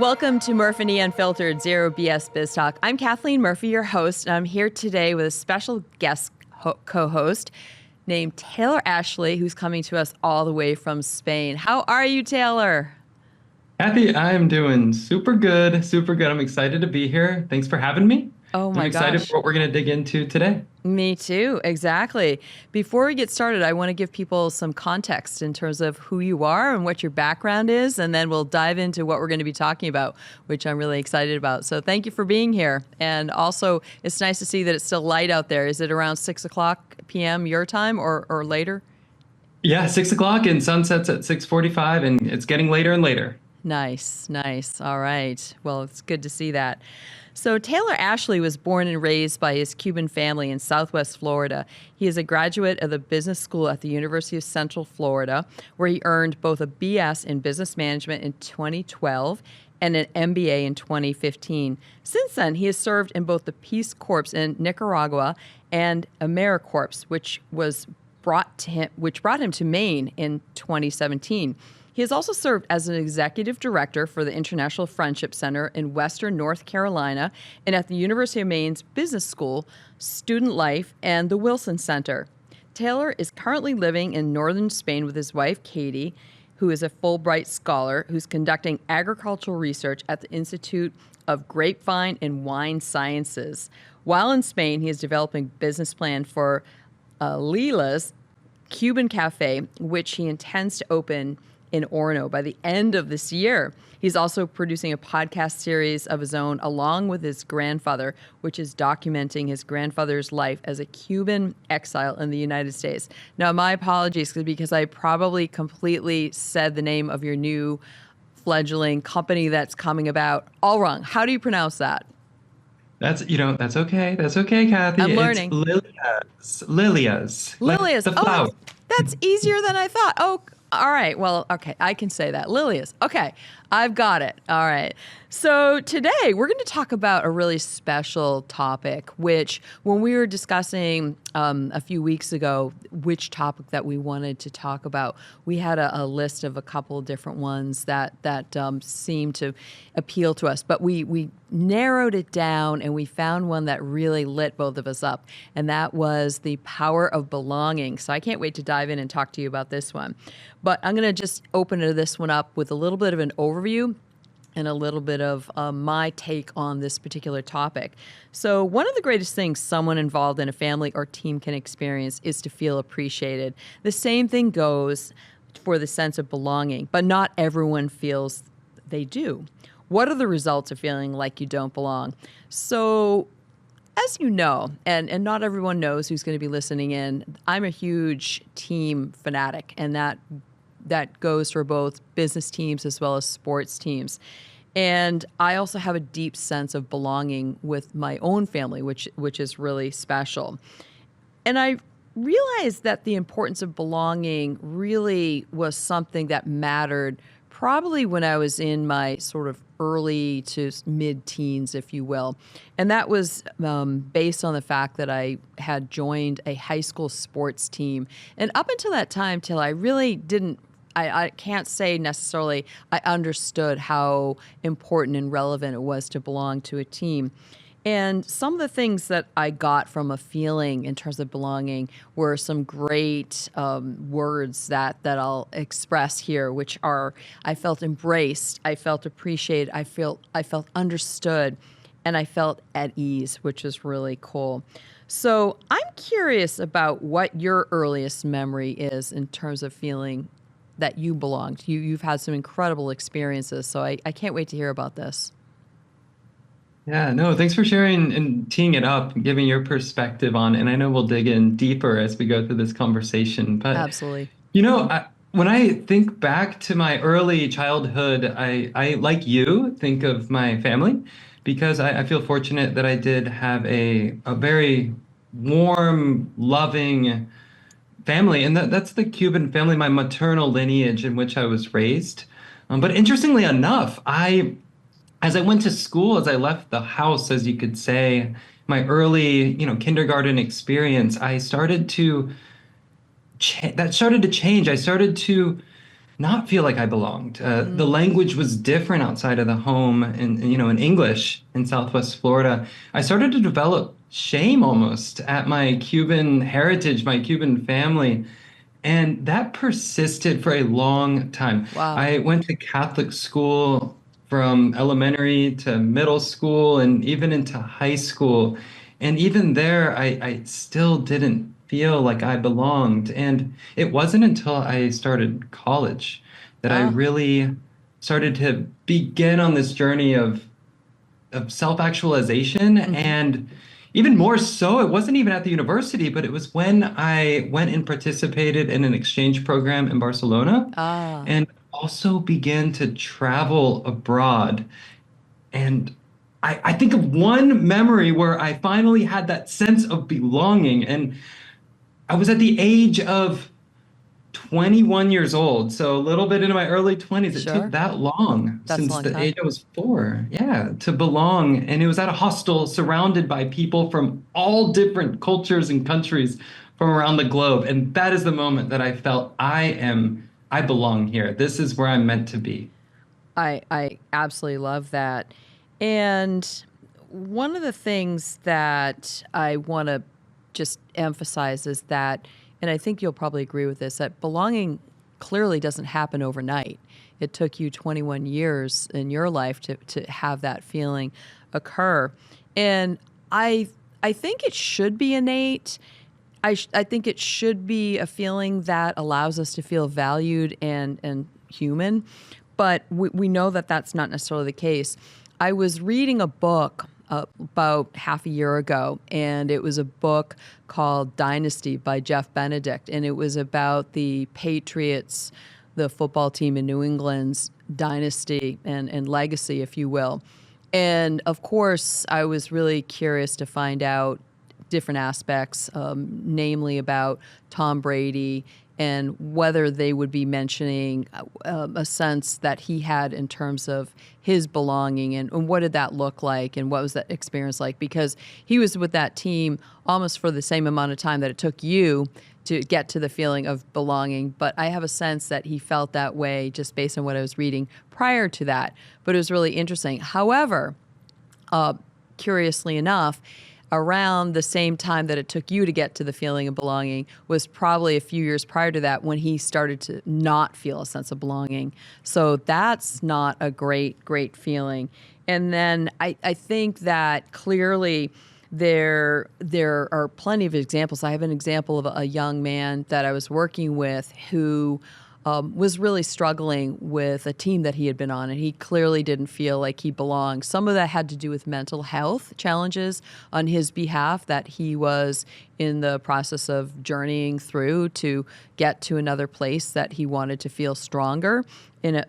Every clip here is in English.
Welcome to Murf+E Unfiltered, Zero BS Biz Talk. I'm Kathleen Murphy, your host, and I'm here today with a special guest co-host named Taylor Ashley, who's coming to us all the way from Spain. How are you, Taylor? Kathy, I'm doing super good, super good. I'm excited to be here. Thanks for having me. Oh I'm my excited gosh. for what we're going to dig into today. Me too, exactly. Before we get started, I want to give people some context in terms of who you are and what your background is, and then we'll dive into what we're going to be talking about, which I'm really excited about. So thank you for being here. And also, it's nice to see that it's still light out there. Is it around 6 o'clock p.m. your time or later? Yeah, 6 o'clock and sunsets at 6:45, and it's getting later and later. Nice, nice. All right. Well, it's good to see that. So, Taylor Ashley was born and raised by his Cuban family in Southwest Florida. He is a graduate of the business school at the University of Central Florida, where he earned both a BS in business management in 2012 and an MBA in 2015. Since then, he has served in both the Peace Corps in Nicaragua and AmeriCorps, which brought him to Maine in 2017. He has also served as an executive director for the International Friendship Center in Western North Carolina and at the University of Maine's Business School, Student Life, and the Wilson Center. Taylor is currently living in northern Spain with his wife, Katie, who is a Fulbright scholar who's conducting agricultural research at the Institute of Grapevine and Wine Sciences. While in Spain, he is developing a business plan for Lila's Cuban Cafe, which he intends to open in Orono by the end of this year. He's also producing a podcast series of his own along with his grandfather, which is documenting his grandfather's life as a Cuban exile in the United States. Now, my apologies because I probably completely said the name of your new fledgling company that's coming about all wrong. How do you pronounce that? That's okay. That's okay, Kathy. I'm It's learning. Lilias. Lilias. Like Lilius. the Oh, flower. that's easier than I thought. Oh, all right. Well, okay. I can say that. Lilius. Okay. I've got it. All right. So today we're going to talk about a really special topic, which when we were discussing a few weeks ago, which topic that we wanted to talk about, we had a list of a couple of different ones that seemed to appeal to us. But we narrowed it down and we found one that really lit both of us up, and that was the power of belonging. So I can't wait to dive in and talk to you about this one. But I'm going to just open this one up with a little bit of an overview and a little bit of my take on this particular topic. So one of the greatest things someone involved in a family or team can experience is to feel appreciated. The same thing goes for the sense of belonging, but not everyone feels they do. What are the results of feeling like you don't belong? So as you know, and not everyone knows who's going to be listening in, I'm a huge team fanatic, and that goes for both business teams as well as sports teams. And I also have a deep sense of belonging with my own family, which is really special. And I realized that the importance of belonging really was something that mattered probably when I was in my sort of early to mid-teens, if you will. And that was based on the fact that I had joined a high school sports team. And up until that time, till I really didn't I can't say necessarily I understood how important and relevant it was to belong to a team. And some of the things that I got from a feeling in terms of belonging were some great words that I'll express here, which are I felt embraced, I felt appreciated, I felt understood, and I felt at ease, which is really cool. So I'm curious about what your earliest memory is in terms of feeling that you belonged. You've had some incredible experiences, so I can't wait to hear about this. Yeah, no, thanks for sharing and teeing it up and giving your perspective on it. And I know we'll dig in deeper as we go through this conversation. But, Absolutely. when I think back to my early childhood, I, like you, think of my family because I feel fortunate that I did have a very warm, loving family. And that's the Cuban family, my maternal lineage in which I was raised. But interestingly enough, as I went to school, as I left the house, as you could say, my early, kindergarten experience, I started to that started to change. I started to not feel like I belonged. The Mm. language was different outside of the home, and in English in Southwest Florida. I started to develop shame almost at my Cuban heritage, my Cuban family, and that persisted for a long time. Wow. I went to Catholic school from elementary to middle school and even into high school. And even there, I still didn't feel like I belonged. And it wasn't until I started college that I Ah. really started to begin on this journey of self-actualization. Hmm. And even more so, it wasn't even at the university, but it was when I went and participated in an exchange program in Barcelona Ah. and also began to travel abroad. And I think of one memory where I finally had that sense of belonging. And I was at the age of 21 years old, so a little bit into my early 20s. It took Sure. that long That's a since long the time. age I was 4, yeah, to belong. And it was at a hostel surrounded by people from all different cultures and countries from around the globe. And that is the moment that I felt I belong here. This is where I'm meant to be. I absolutely love that. And one of the things that I want to just emphasize is that, and I think you'll probably agree with this, that belonging clearly doesn't happen overnight. It took you 21 years in your life to have that feeling occur. And I I think it should be innate. I think it should be a feeling that allows us to feel valued and human, but we know that that's not necessarily the case. I was reading a book about half a year ago, and it was a book called Dynasty by Jeff Benedict, and it was about the Patriots, the football team in New England's dynasty and legacy, if you will. And of course, I was really curious to find out different aspects, namely about Tom Brady and whether they would be mentioning a sense that he had in terms of his belonging and what did that look like and what was that experience like? Because he was with that team almost for the same amount of time that it took you to get to the feeling of belonging. But I have a sense that he felt that way just based on what I was reading prior to that. But it was really interesting. However, curiously enough, around the same time that it took you to get to the feeling of belonging was probably a few years prior to that when he started to not feel a sense of belonging. So that's not a great feeling. And then I think that clearly there are plenty of examples. I have an example of a young man that I was working with who was really struggling with a team that he had been on, and he clearly didn't feel like he belonged. Some of that had to do with mental health challenges on his behalf that he was in the process of journeying through to get to another place that he wanted to feel stronger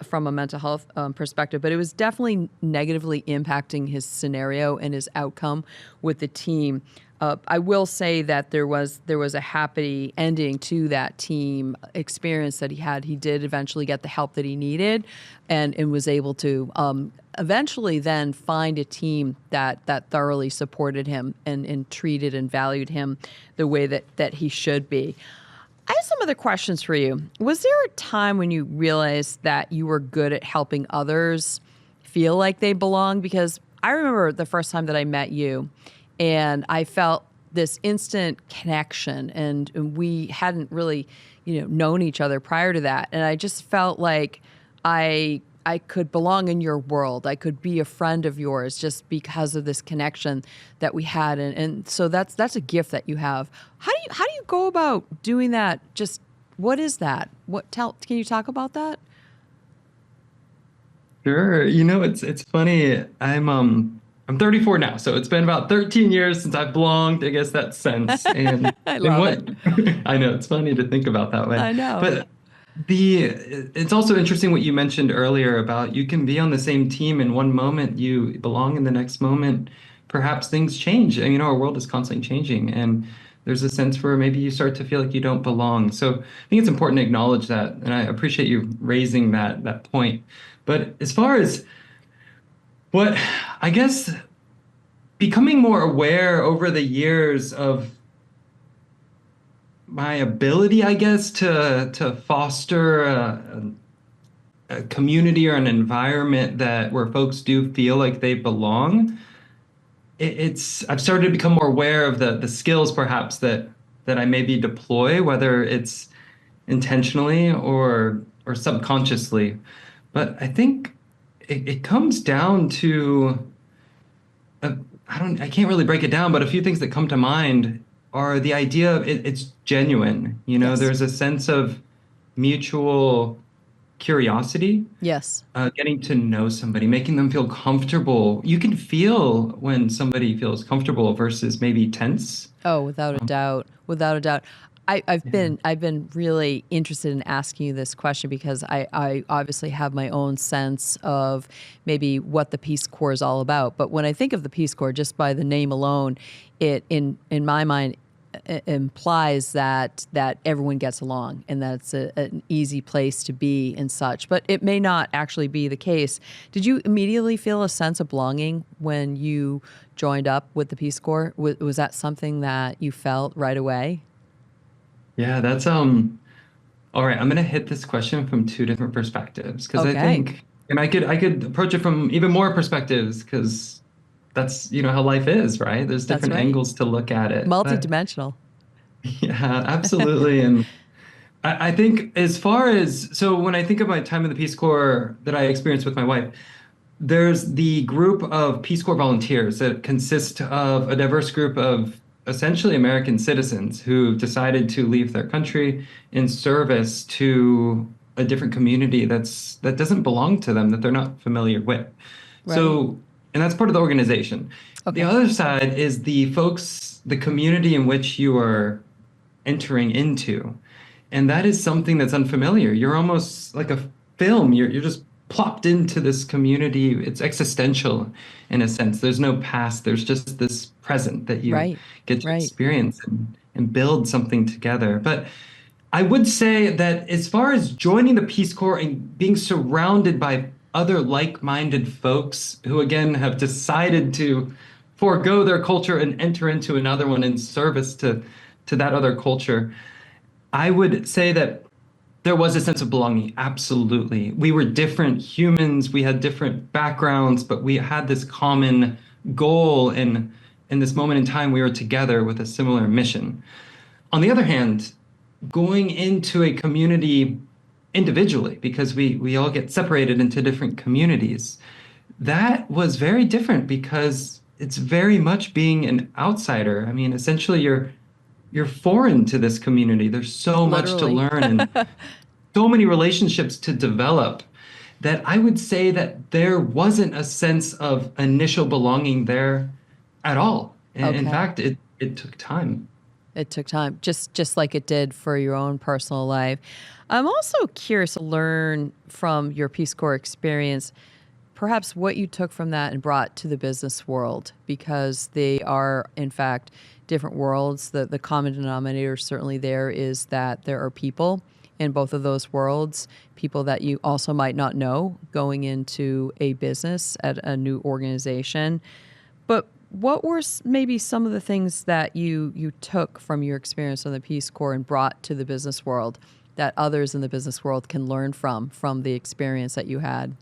from a mental health perspective. But it was definitely negatively impacting his scenario and his outcome with the team. I will say that there was a happy ending to that team experience that he had. He did eventually get the help that he needed, and was able to eventually then find a team that thoroughly supported him and treated and valued him the way that he should be. I have some other questions for you. Was there a time when you realized that you were good at helping others feel like they belong? Because I remember the first time that I met you, and I felt this instant connection, and we hadn't really, known each other prior to that, and I just felt like I could belong in your world. I could be a friend of yours just because of this connection that we had, and so that's a gift that you have. How do you go about doing that? Just what is that? Can you talk about that? Sure. It's funny. I'm 34 now, so it's been about 13 years since I've belonged, I guess that sense. And I and love what it. I know it's funny to think about that way. I know. But the it's also interesting what you mentioned earlier about you can be on the same team in one moment, you belong in the next moment. Perhaps things change. And our world is constantly changing, and there's a sense where maybe you start to feel like you don't belong. So I think it's important to acknowledge that, and I appreciate you raising that point. But as far as what I guess becoming more aware over the years of my ability, I guess, to foster a community or an environment that where folks do feel like they belong, it's I've started to become more aware of the skills perhaps that I maybe deploy, whether it's intentionally or subconsciously. But I think it comes down to uh, I can't really break it down, but a few things that come to mind are the idea of it's genuine. You know, Yes. there's a sense of mutual curiosity, Yes. getting to know somebody, making them feel comfortable. You can feel when somebody feels comfortable versus maybe tense. Oh, without a Um, doubt. Without a doubt. I've yeah. been really interested in asking you this question because I obviously have my own sense of maybe what the Peace Corps is all about. But when I think of the Peace Corps, just by the name alone, it in my mind implies that everyone gets along and that's an easy place to be and such. But it may not actually be the case. Did you immediately feel a sense of belonging when you joined up with the Peace Corps? Was that something that you felt right away? Yeah, that's all right. I'm gonna hit this question from two different perspectives because I Okay, think, and I could approach it from even more perspectives because that's, how life is, right? There's that's different right. angles to look at it. But Multidimensional. yeah, absolutely. And I think as far as, so when I think of my time in the Peace Corps that I experienced with my wife, there's the group of Peace Corps volunteers that consist of a diverse group of essentially American citizens who decided to leave their country in service to a different community that doesn't belong to them, that they're not familiar with. Right. So, and that's part of the organization. The Okay. other side is the folks, the community in which you are entering into. And that is something that's unfamiliar. You're almost like a film. You're just plopped into this community. It's existential in a sense. There's no past. There's just this present that you Right. get to Right. experience and build something together. But I would say that as far as joining the Peace Corps and being surrounded by other like-minded folks who again have decided to forego their culture and enter into another one in service to that other culture, I would say that there was a sense of belonging. Absolutely. We were different humans. We had different backgrounds, but we had this common goal. And in this moment in time, we were together with a similar mission. On the other hand, going into a community individually, because we all get separated into different communities, that was very different because it's very much being an outsider. I mean, essentially you're foreign to this community. There's so much to Literally. learn and so many relationships to develop that I would say that there wasn't a sense of initial belonging there at all. In Okay. fact, it took time. It took time, just like it did for your own personal life. I'm also curious to learn from your Peace Corps experience, perhaps what you took from that and brought to the business world, because they are, in fact, different worlds. The common denominator certainly there is that there are people in both of those worlds, people that you also might not know going into a business at a new organization. But what were maybe some of the things that you took from your experience on the Peace Corps and brought to the business world that others in the business world can learn from the experience that you had?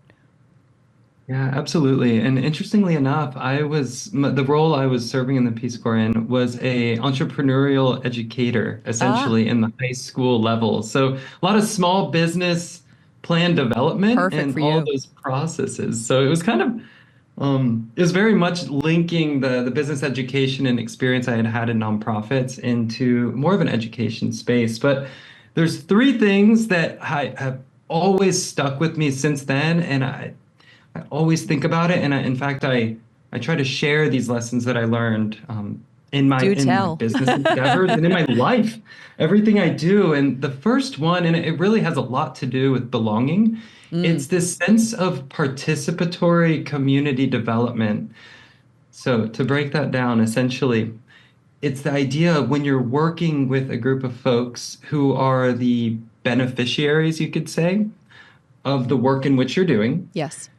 Yeah, absolutely. And interestingly enough, the role I was serving in the Peace Corps in was a entrepreneurial educator, Ah, essentially in the high school level. So a lot of small business plan development perfect and for all you. those processes. So it was kind of it was very much linking the business education and experience I had had in nonprofits into more of an education space. But there's three things that I have always stuck with me since then, and I always think about it, and in fact, I try to share these lessons that I learned Do in my tell. business endeavors and in my life, everything I do. And the first one, and it really has a lot to do with belonging. Mm, It's this sense of participatory community development. So to break that down, essentially, it's the idea of when you're working with a group of folks who are the beneficiaries, you could say, of the work in which you're doing. yes.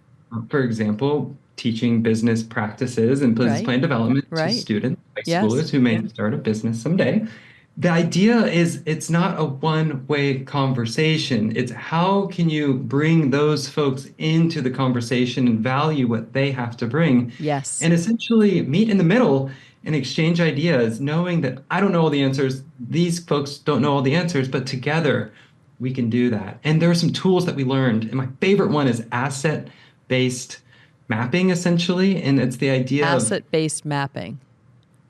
For example, teaching business practices and business Right. plan development to Right. students, high Yes. schoolers who may start a business someday. The idea is it's not a one-way conversation. It's how can you bring those folks into the conversation and value what they have to bring, Yes. and essentially meet in the middle and exchange ideas, knowing that I don't know all the answers, these folks don't know all the answers, but together we can do that. And there are some tools that we learned, and my favorite one is asset-based mapping, essentially, and it's the idea of Asset-based mapping.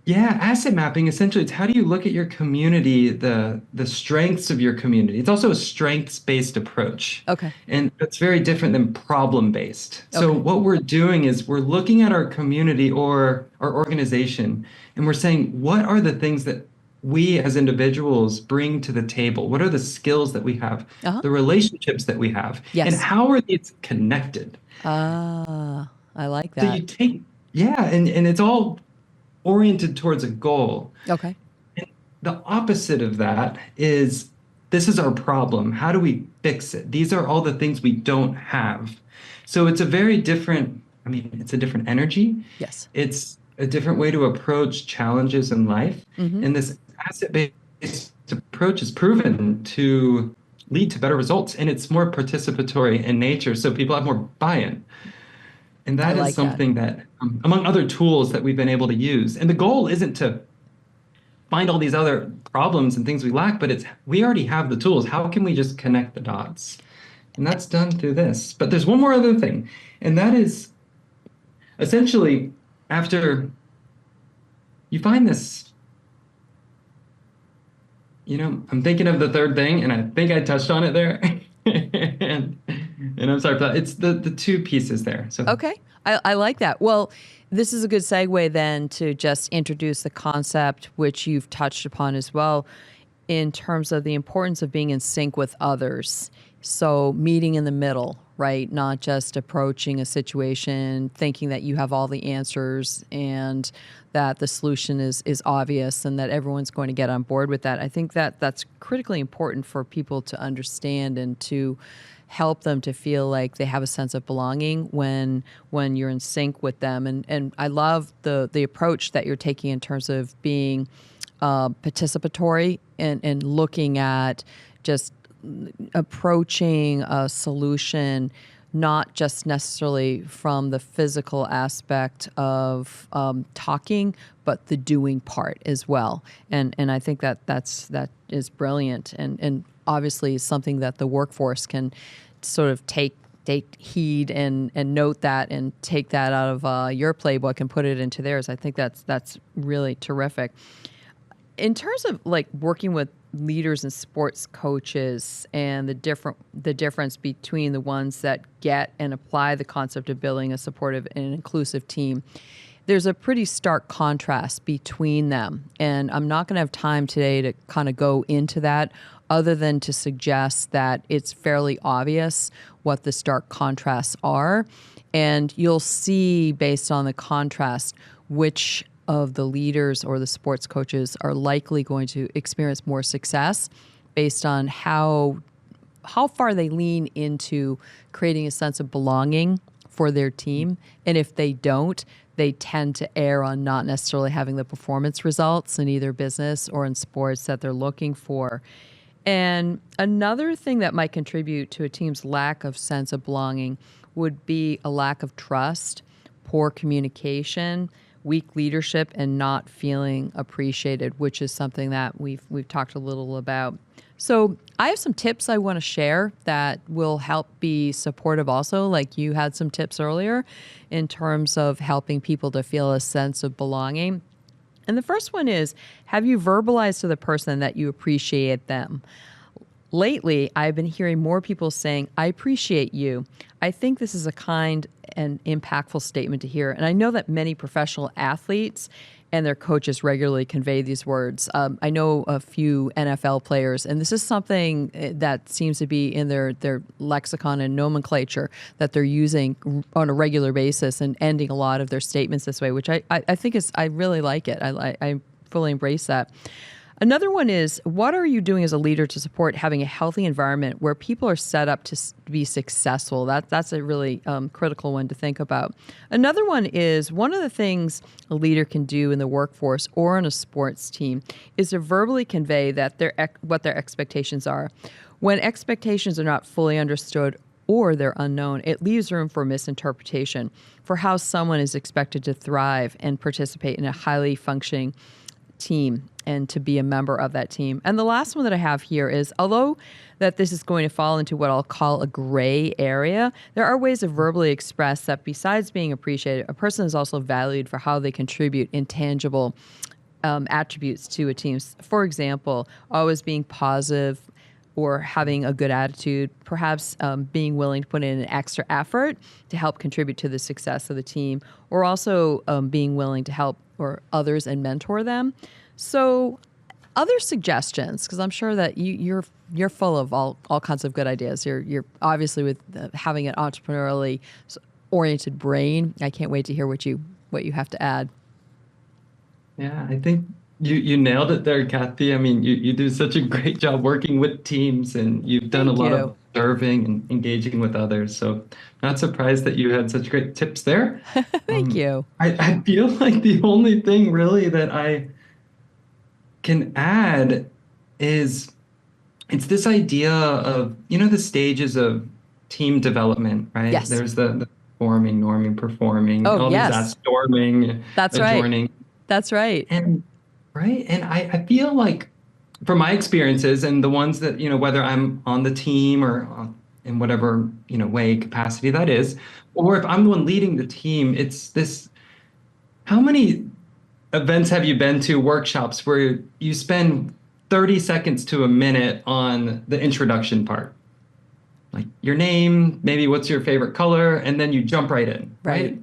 yeah, asset mapping essentially it's how do you look at your community, the strengths of your community. It's also a strengths-based approach. Okay. And that's very different than problem-based. So Okay. what we're doing is we're looking at our community or our organization and we're saying, what are the things that we as individuals bring to the table? What are the skills that we have, Uh-huh. the relationships that we have, and Yes. how are these connected? Ah, I like So that. you take, yeah, and it's all oriented towards a goal. Okay. And the opposite of that is this is our problem. How do we fix it? These are all the things we don't have. So it's a very different, I mean, it's a different energy. Yes. It's a different way to approach challenges in life. Mm-hmm. And this asset-based approach is proven to lead to better results. And it's more participatory in nature. So people have more buy-in. And I that is like that. something that, among other tools that we've been able to use. And the goal isn't to find all these other problems and things we lack, but it's we already have the tools. How can we just connect the dots? And that's done through this. But there's one more other thing, and that is essentially after you find this, I'm thinking of the third thing, and I think I touched on it there. and, and I'm sorry for that. It's the two pieces there. So Okay. I like that. Well, this is a good segue then to just introduce the concept, which you've touched upon as well, in terms of the importance of being in sync with others. So meeting in the middle, right? Not just approaching a situation thinking that you have all the answers and that the solution is obvious and that everyone's going to get on board with that. I think that that's critically important for people to understand and to help them to feel like they have a sense of belonging when you're in sync with them. And I love the approach that you're taking in terms of being participatory and looking at just approaching a solution not just necessarily from the physical aspect of talking, but the doing part as well. And I think that is brilliant and obviously something that the workforce can sort of take heed and note that and take that out of your playbook and put it into theirs. I think that's really terrific. In terms of like working with leaders and sports coaches and the difference between the ones that get and apply the concept of building a supportive and inclusive team, there's a pretty stark contrast between them. And I'm not going to have time today to kind of go into that other than to suggest that it's fairly obvious what the stark contrasts are. And you'll see based on the contrast which of the leaders or the sports coaches are likely going to experience more success based on how far they lean into creating a sense of belonging for their team. And if they don't, they tend to err on not necessarily having the performance results in either business or in sports that they're looking for. And another thing that might contribute to a team's lack of sense of belonging would be a lack of trust, poor communication, weak leadership, and not feeling appreciated, which is something that we've talked a little about. So I have some tips I want to share that will help be supportive also, like you had some tips earlier in terms of helping people to feel a sense of belonging. And the first one is, have you verbalized to the person that you appreciate them? Lately, I've been hearing more people saying, I appreciate you. I think this is a kind and impactful statement to hear. And I know that many professional athletes and their coaches regularly convey these words. I know a few NFL players, and this is something that seems to be in their lexicon and nomenclature that they're using on a regular basis and ending a lot of their statements this way, which I think I really like it. I fully embrace that. Another one is, what are you doing as a leader to support having a healthy environment where people are set up to be successful? That's a really critical one to think about. Another one is, one of the things a leader can do in the workforce or on a sports team is to verbally convey that what their expectations are. When expectations are not fully understood or they're unknown, it leaves room for misinterpretation for how someone is expected to thrive and participate in a highly functioning team and to be a member of that team. And the last one that I have here is, although that this is going to fall into what I'll call a gray area, there are ways to verbally express that besides being appreciated, a person is also valued for how they contribute intangible attributes to a team. For example, always being positive or having a good attitude, perhaps being willing to put in an extra effort to help contribute to the success of the team, or also being willing to help or others and mentor them. So other suggestions, because I'm sure that you're full of all kinds of good ideas. You're obviously with having an entrepreneurially oriented brain. I can't wait to hear what you have to add. Yeah, I think you nailed it there, Kathy. I mean, you do such a great job working with teams, and you've done a Thank lot you. of observing and engaging with others. So not surprised that you had such great tips there. Thank you. I feel like the only thing really that I can add is it's this idea of, the stages of team development, right? Yes. There's the forming, norming, performing, Oh, all these yes. storming, That's right. adjoining. That's right. And right. And I feel like from my experiences and the ones that, whether I'm on the team or in whatever, way, capacity that is, or if I'm the one leading the team, it's this, how many events have you been to, workshops where you spend 30 seconds to a minute on the introduction part? Like your name, maybe what's your favorite color, and then you jump right in, Right. right?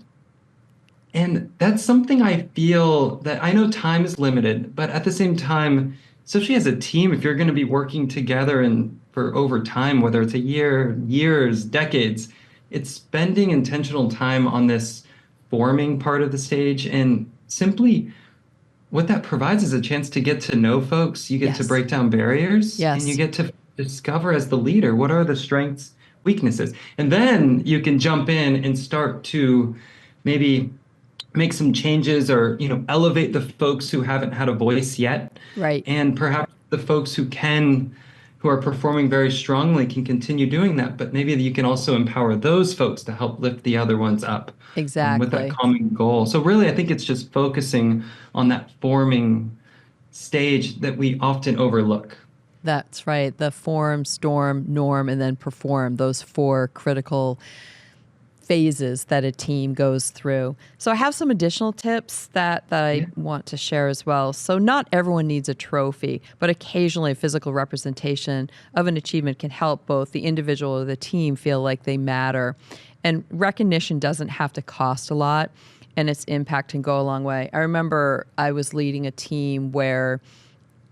And that's something I feel that I know time is limited, but at the same time, especially as a team, if you're going to be working together and for over time, whether it's a year, years, decades, it's spending intentional time on this forming part of the stage. And simply what that provides is a chance to get to know folks. You get to Yes. break down barriers and you Yes. get to discover as the leader what are the strengths, weaknesses. And then you can jump in and start to maybe make some changes or elevate the folks who haven't had a voice yet, Right. and perhaps the folks who are performing very strongly can continue doing that, but maybe you can also empower those folks to help lift the other ones up, with that Exactly. common goal. So really I think it's just focusing on that forming stage that we often overlook. That's right. The form, storm, norm, and then perform, those four critical phases that a team goes through. So I have some additional tips that I Yeah. want to share as well. So not everyone needs a trophy, but occasionally a physical representation of an achievement can help both the individual or the team feel like they matter. And recognition doesn't have to cost a lot, and its impact can go a long way. I remember I was leading a team where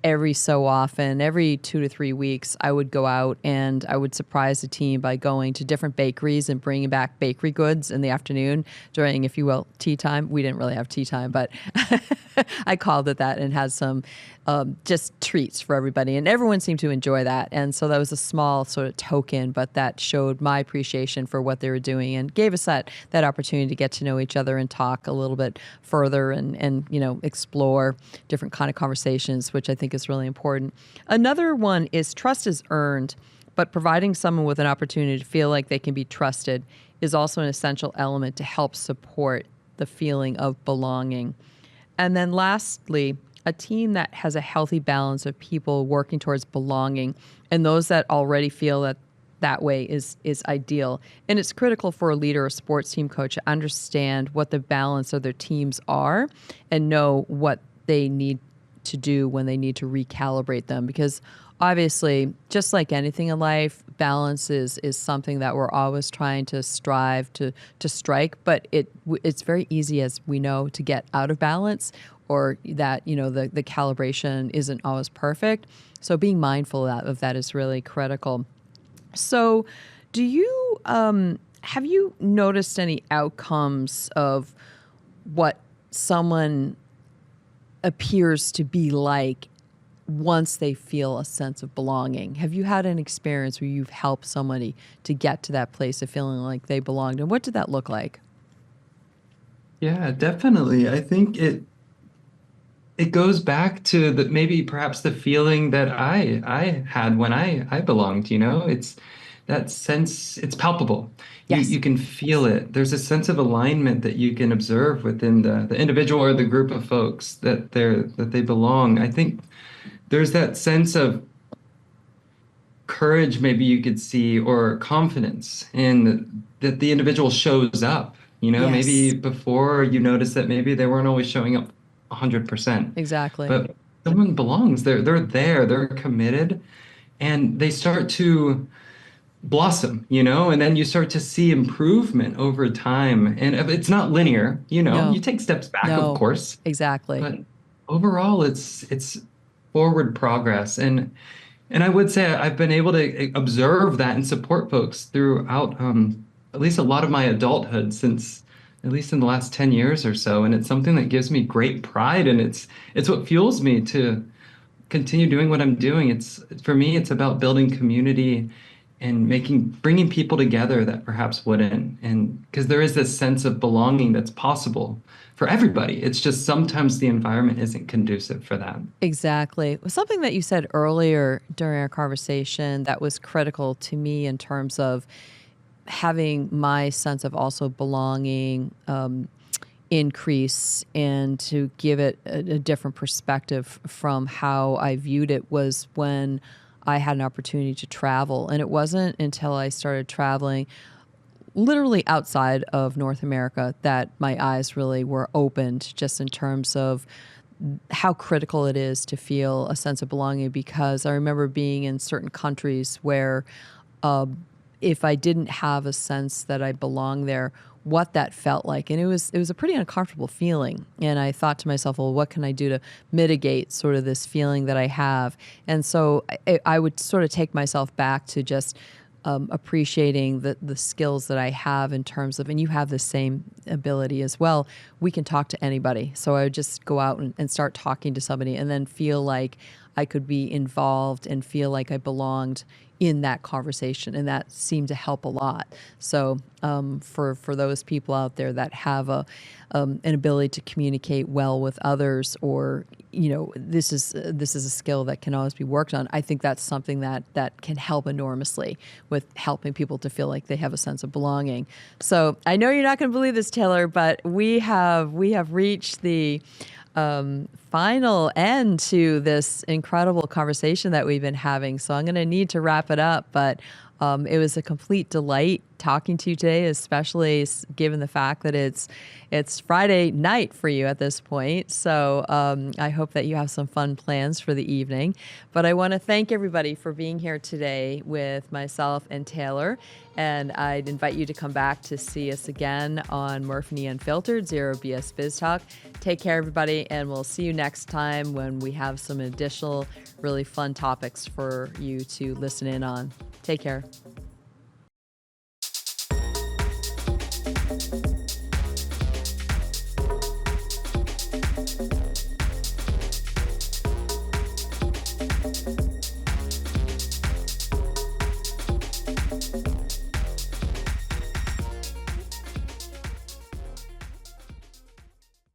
every so often, every 2 to 3 weeks, I would go out and I would surprise the team by going to different bakeries and bringing back bakery goods in the afternoon during, if you will, tea time. We didn't really have tea time, but I called it that, and had some just treats for everybody. And everyone seemed to enjoy that. And so that was a small sort of token, but that showed my appreciation for what they were doing and gave us that opportunity to get to know each other and talk a little bit further and explore different kind of conversations, which I think is really important. Another one is trust is earned, but providing someone with an opportunity to feel like they can be trusted is also an essential element to help support the feeling of belonging. And then lastly, a team that has a healthy balance of people working towards belonging and those that already feel that way is ideal. And it's critical for a leader or sports team coach to understand what the balance of their teams are and know what they need to do when they need to recalibrate them. Because obviously, just like anything in life, balance is something that we're always trying to strive to strike. But it's very easy, as we know, to get out of balance, or that the calibration isn't always perfect. So being mindful of that is really critical. So, do you have you noticed any outcomes of what someone appears to be like once they feel a sense of belonging. Have you had an experience where you've helped somebody to get to that place of feeling like they belonged? And what did that look like? Yeah, definitely. I think it goes back to the maybe perhaps the feeling that I had when I belonged, you know? It's that sense, it's palpable. Yes. You can feel it. There's a sense of alignment that you can observe within the individual or the group of folks that they belong. I think there's that sense of courage maybe you could see or confidence in that the individual shows up. You know, maybe Yes. before you notice that maybe they weren't always showing up 100%. Exactly. But someone belongs. They're there, they're committed, and they start to blossom, you know, and then you start to see improvement over time. And if it's not linear, you know, you No. take steps back, of No. course, Exactly. but overall it's forward progress. And I would say I've been able to observe that and support folks throughout at least a lot of my adulthood since at least in the last 10 years or so. And it's something that gives me great pride and it's what fuels me to continue doing what I'm doing. It's for me, it's about building community and bringing people together that perhaps wouldn't. And because there is this sense of belonging that's possible for everybody. It's just sometimes the environment isn't conducive for that. Exactly. Something that you said earlier during our conversation that was critical to me in terms of having my sense of also belonging increase and to give it a different perspective from how I viewed it was when I had an opportunity to travel. And it wasn't until I started traveling literally outside of North America that my eyes really were opened just in terms of how critical it is to feel a sense of belonging, because I remember being in certain countries where if I didn't have a sense that I belonged there, what that felt like. And it was a pretty uncomfortable feeling. And I thought to myself, well, what can I do to mitigate sort of this feeling that I have? And so I would sort of take myself back to just appreciating the skills that I have in terms of, and you have the same ability as well, we can talk to anybody. So I would just go out and start talking to somebody and then feel like I could be involved and feel like I belonged in that conversation. And that seemed to help a lot. So for those people out there that have an ability to communicate well with others, or this is a skill that can always be worked on. I think that's something that can help enormously with helping people to feel like they have a sense of belonging. So I know you're not going to believe this, Taylor, but we have reached the final end to this incredible conversation that we've been having. So I'm going to need to wrap it up, but it was a complete delight talking to you today, especially given the fact that it's Friday night for you at this point. So I hope that you have some fun plans for the evening. But I want to thank everybody for being here today with myself and Taylor. And I'd invite you to come back to see us again on Murf+E Unfiltered, Zero BS Biz Talk. Take care, everybody, and we'll see you next time when we have some additional really fun topics for you to listen in on. Take care.